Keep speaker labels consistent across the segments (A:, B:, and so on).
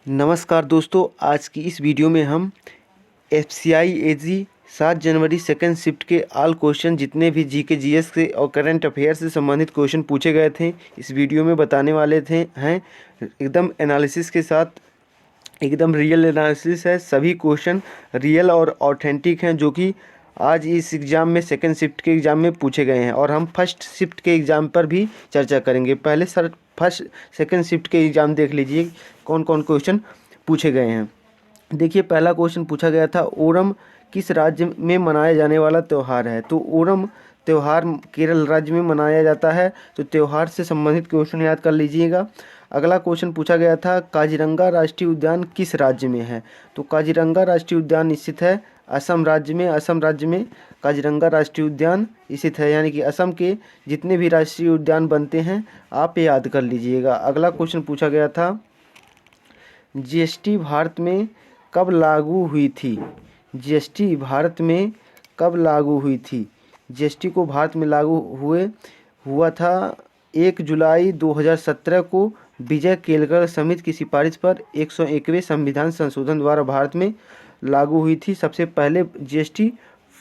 A: नमस्कार दोस्तों, आज की इस वीडियो में हम एफसीआई एजी 7 जनवरी सेकंड शिफ्ट के ऑल क्वेश्चन जितने भी जीके जीएस से और करंट अफेयर्स से संबंधित क्वेश्चन पूछे गए थे इस वीडियो में बताने वाले हैं एकदम एनालिसिस के साथ। एकदम रियल एनालिसिस है, सभी क्वेश्चन रियल और ऑथेंटिक हैं जो कि आज इस एग्ज़ाम में सेकंड शिफ्ट के एग्ज़ाम में पूछे गए हैं। और हम फर्स्ट शिफ्ट के एग्ज़ाम पर भी चर्चा करेंगे। पहले सर फर्स्ट सेकंड शिफ्ट के एग्ज़ाम देख लीजिए कौन कौन क्वेश्चन पूछे गए हैं। देखिए, पहला क्वेश्चन पूछा गया था, ओणम किस राज्य में मनाया जाने वाला त्यौहार है। तो ओणम त्यौहार केरल राज्य में मनाया जाता है। तो त्यौहार से संबंधित क्वेश्चन याद कर लीजिएगा। अगला क्वेश्चन पूछा गया था, काजीरंगा राष्ट्रीय उद्यान किस राज्य में है। तो काजीरंगा राष्ट्रीय उद्यान स्थित है असम राज्य में। असम राज्य में काजीरंगा राष्ट्रीय उद्यान स्थित है, यानी कि असम के जितने भी राष्ट्रीय उद्यान बनते हैं आप याद कर लीजिएगा। अगला क्वेश्चन पूछा गया था, जीएसटी भारत में कब लागू हुई थी। जीएसटी भारत में कब लागू हुई थी। जीएसटी को भारत में लागू हुआ था 1 जुलाई 2017 को विजय केलकर समिति की सिफारिश पर 101वें संविधान संशोधन द्वारा भारत में लागू हुई थी। सबसे पहले जीएसटी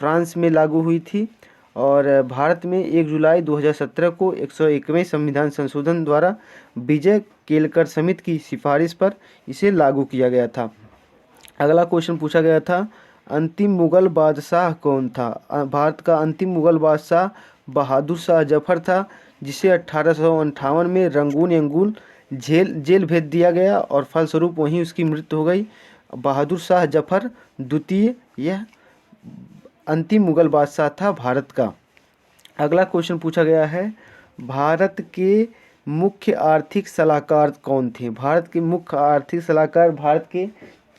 A: फ्रांस में लागू हुई थी और भारत में 1 जुलाई 2017 को 101वें संविधान संशोधन द्वारा विजय केलकर समिति की सिफारिश पर इसे लागू किया गया था। अगला क्वेश्चन पूछा गया था, अंतिम मुगल बादशाह कौन था। भारत का अंतिम मुगल बादशाह बहादुर शाह जफर था, जिसे 1858 में रंगून यंगून जेल भेज दिया गया और फलस्वरूप वहीं उसकी मृत्यु हो गई। बहादुर शाह जफर द्वितीय यह अंतिम मुगल बादशाह था भारत का। अगला क्वेश्चन पूछा गया है, भारत के मुख्य आर्थिक सलाहकार कौन थे। भारत के मुख्य आर्थिक सलाहकार भारत के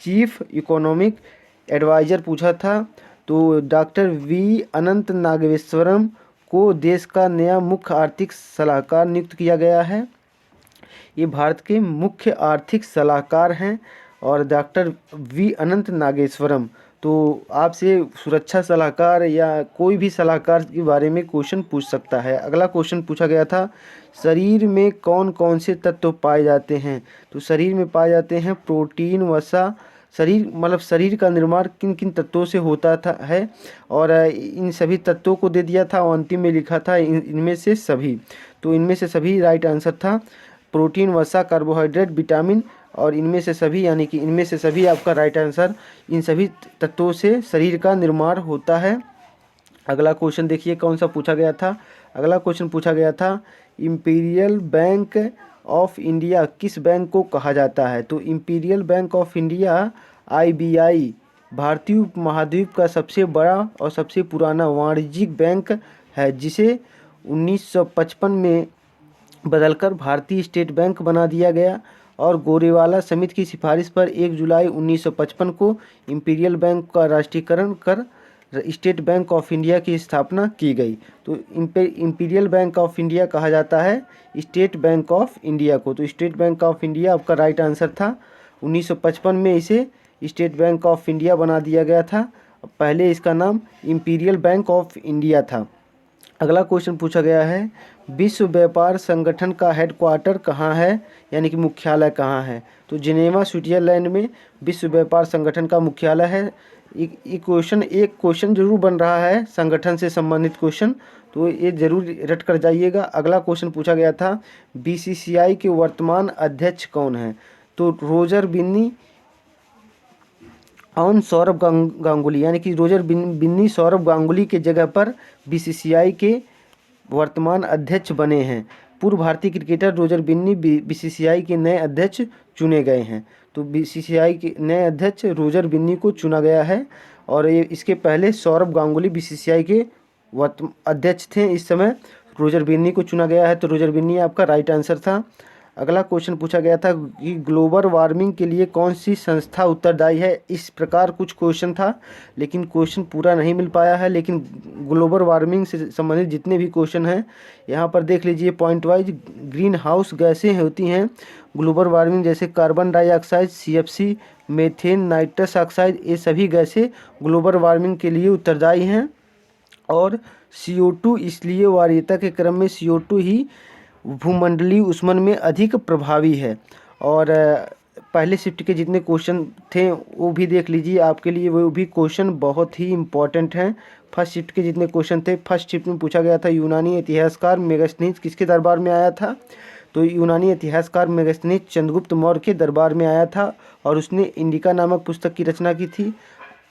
A: चीफ इकोनॉमिक एडवाइज़र पूछा था। तो डॉक्टर वी अनंत नागेश्वरम को देश का नया मुख्य आर्थिक सलाहकार नियुक्त किया गया है। ये भारत के मुख्य आर्थिक सलाहकार हैं और डॉक्टर वी अनंत नागेश्वरम। तो आपसे सुरक्षा सलाहकार या कोई भी सलाहकार के बारे में क्वेश्चन पूछ सकता है। अगला क्वेश्चन पूछा गया था, शरीर में कौन कौन से तत्व पाए जाते हैं। तो शरीर में पाए जाते हैं प्रोटीन, वसा। शरीर का निर्माण किन किन तत्वों से होता है और इन सभी तत्वों को दे दिया था और अंतिम में लिखा था इनमें से सभी। तो इनमें से सभी राइट आंसर था, प्रोटीन, वसा, कार्बोहाइड्रेट, विटामिन और इनमें से सभी, यानी कि इनमें से सभी आपका राइट आंसर। इन सभी तत्वों से शरीर का निर्माण होता है। अगला क्वेश्चन देखिए कौन सा पूछा गया था। अगला क्वेश्चन पूछा गया था, इंपीरियल बैंक ऑफ इंडिया किस बैंक को कहा जाता है। तो imperial bank of India IBI भारतीय उपमहाद्वीप का सबसे बड़ा और सबसे पुराना वाणिज्यिक बैंक है, जिसे 1955 में बदलकर भारतीय स्टेट बैंक बना दिया गया और गोरेवाला समिति की सिफारिश पर 1 जुलाई 1955 को इंपीरियल बैंक का राष्ट्रीयकरण कर स्टेट बैंक ऑफ इंडिया की स्थापना की गई। तो इंपीरियल बैंक ऑफ इंडिया कहा जाता है स्टेट बैंक ऑफ इंडिया को। तो स्टेट बैंक ऑफ इंडिया आपका राइट आंसर था। 1955 में इसे स्टेट बैंक ऑफ इंडिया बना दिया गया था। पहले इसका नाम इंपीरियल बैंक ऑफ इंडिया था। अगला क्वेश्चन पूछा गया है, विश्व व्यापार संगठन का हेडक्वार्टर कहाँ है, यानी कि मुख्यालय कहाँ है। तो जिनेवा स्विट्जरलैंड में विश्व व्यापार संगठन का मुख्यालय है। एक क्वेश्चन जरूर बन रहा है संगठन से संबंधित क्वेश्चन, तो ये जरूर रट कर जाइएगा। अगला क्वेश्चन पूछा गया था, बीसीसीआई के वर्तमान अध्यक्ष कौन है। तो रोजर बिन्नी और सौरभ गांगुली, यानी कि रोजर बिन्नी सौरभ गांगुली के जगह पर बीसीसीआई के वर्तमान अध्यक्ष बने हैं। पूर्व भारतीय क्रिकेटर रोजर बिन्नी बीसीसीआई के नए अध्यक्ष चुने गए हैं। तो बीसीसीआई के नए अध्यक्ष रोजर बिन्नी को चुना गया है और ये इसके पहले सौरभ गांगुली बीसीसीआई के अध्यक्ष थे। इस समय रोजर बिन्नी को चुना गया है। तो रोजर बिन्नी आपका राइट आंसर था। अगला क्वेश्चन पूछा गया था कि ग्लोबल वार्मिंग के लिए कौन सी संस्था उत्तरदायी है। इस प्रकार कुछ क्वेश्चन था, लेकिन क्वेश्चन पूरा नहीं मिल पाया है। लेकिन ग्लोबल वार्मिंग से संबंधित जितने भी क्वेश्चन हैं यहाँ पर देख लीजिए पॉइंट वाइज। ग्रीन हाउस गैसें होती हैं ग्लोबल वार्मिंग, जैसे carbon dioxide, CFC, methane, nitrous oxide, ये सभी गैसें ग्लोबल वार्मिंग के लिए उत्तरदायी हैं। और CO2 इसलिए वरीयता के क्रम में CO2 ही भूमंडलीय ऊष्मन में अधिक प्रभावी है। और पहले शिफ्ट के जितने क्वेश्चन थे वो भी देख लीजिए, आपके लिए वो भी क्वेश्चन बहुत ही इम्पोर्टेंट हैं। फर्स्ट शिफ्ट के जितने क्वेश्चन थे, फर्स्ट शिफ्ट में पूछा गया था यूनानी इतिहासकार मेगास्थनीज किसके दरबार में आया था, तो यूनानी इतिहासकार मेगास्थनीज चंद्रगुप्त मौर्य के दरबार में आया था और उसने इंडिका नामक पुस्तक की रचना की थी।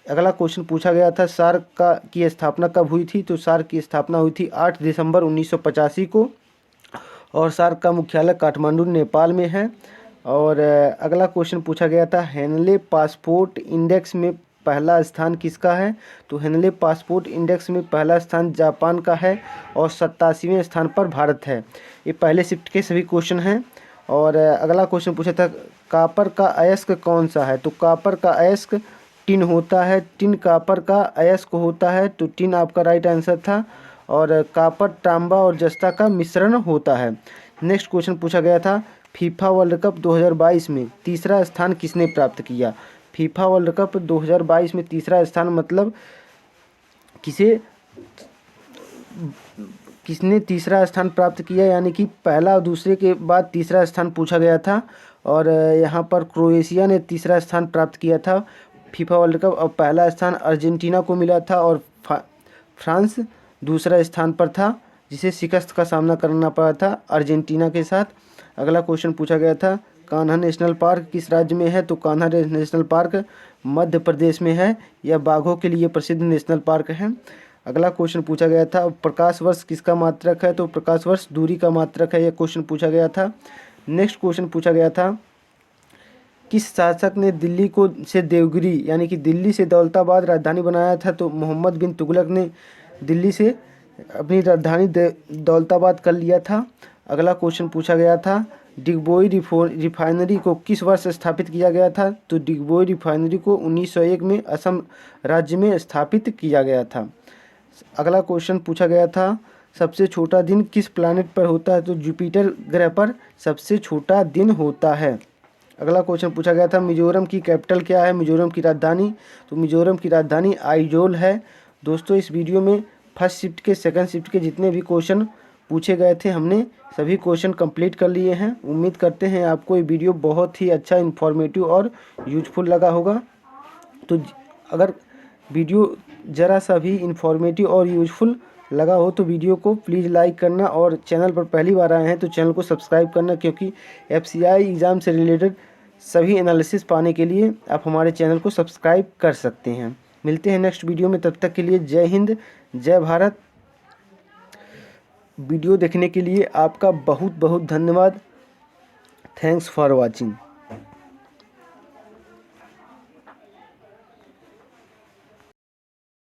A: अगला क्वेश्चन पूछा गया था सार्क की स्थापना कब हुई थी, तो सार्क की स्थापना हुई थी 8 दिसंबर 1985 को और सार्क का मुख्यालय काठमांडू नेपाल में है। और अगला क्वेश्चन पूछा गया था हेनले पासपोर्ट इंडेक्स में पहला स्थान किसका है, तो हेनले पासपोर्ट इंडेक्स में पहला स्थान जापान का है और 87वें स्थान पर भारत है। ये पहले शिफ्ट के सभी क्वेश्चन हैं। और अगला क्वेश्चन पूछा था कॉपर का अयस्क कौन सा है, तो कॉपर का अयस्क टिन होता है, टिन कॉपर का अयस्क होता है, तो टिन आपका राइट आंसर था। और कॉपर तांबा और जस्ता का मिश्रण होता है। नेक्स्ट क्वेश्चन पूछा गया था फीफा वर्ल्ड कप 2022 में तीसरा स्थान किसने प्राप्त किया, फीफा वर्ल्ड कप 2022 में तीसरा स्थान मतलब किसने तीसरा स्थान प्राप्त किया, यानी कि पहला और दूसरे के बाद तीसरा स्थान पूछा गया था। और यहाँ पर क्रोएशिया ने तीसरा स्थान प्राप्त किया था फीफा वर्ल्ड कप और पहला स्थान अर्जेंटीना को मिला था और फ्रांस दूसरा स्थान पर था जिसे शिकस्त का सामना करना पड़ा था अर्जेंटीना के साथ। अगला क्वेश्चन पूछा गया था कान्हा नेशनल पार्क किस राज्य में है, तो कान्हा नेशनल पार्क मध्य प्रदेश में है। यह बाघों के लिए प्रसिद्ध नेशनल पार्क है। अगला क्वेश्चन पूछा गया था प्रकाश वर्ष किसका मात्रक है, तो प्रकाश वर्ष दूरी का मात्रक है, यह क्वेश्चन पूछा गया था। नेक्स्ट क्वेश्चन पूछा गया था किस शासक ने दिल्ली को से देवगिरी यानी कि दिल्ली से दौलताबाद राजधानी बनाया था, तो मोहम्मद बिन तुगलक ने दिल्ली से अपनी राजधानी दौलताबाद कर लिया था। अगला क्वेश्चन पूछा गया था डिगबोई रिफाइनरी को किस वर्ष स्थापित किया गया था, तो डिगबोई रिफाइनरी को 1901 में असम राज्य में स्थापित किया गया था। अगला क्वेश्चन पूछा गया था सबसे छोटा दिन किस प्लैनेट पर होता है, तो जुपिटर ग्रह पर सबसे छोटा दिन होता है। अगला क्वेश्चन पूछा गया था मिजोरम की कैपिटल क्या है, मिजोरम की राजधानी, तो मिजोरम की राजधानी आइजोल है। दोस्तों इस वीडियो में फर्स्ट शिफ्ट के सेकंड शिफ्ट के जितने भी क्वेश्चन पूछे गए थे हमने सभी क्वेश्चन कंप्लीट कर लिए हैं। उम्मीद करते हैं आपको ये वीडियो बहुत ही अच्छा इन्फॉर्मेटिव और यूजफुल लगा होगा। तो अगर वीडियो ज़रा सा भी इन्फॉर्मेटिव और यूजफुल लगा हो तो वीडियो को प्लीज़ लाइक करना और चैनल पर पहली बार आए हैं तो चैनल को सब्सक्राइब करना, क्योंकि FCI एग्ज़ाम से रिलेटेड सभी एनालिसिस पाने के लिए आप हमारे चैनल को सब्सक्राइब कर सकते हैं। मिलते हैं नेक्स्ट वीडियो में, तब तक के लिए जय हिंद जय भारत। वीडियो देखने के लिए आपका बहुत बहुत धन्यवाद। Thanks for watching.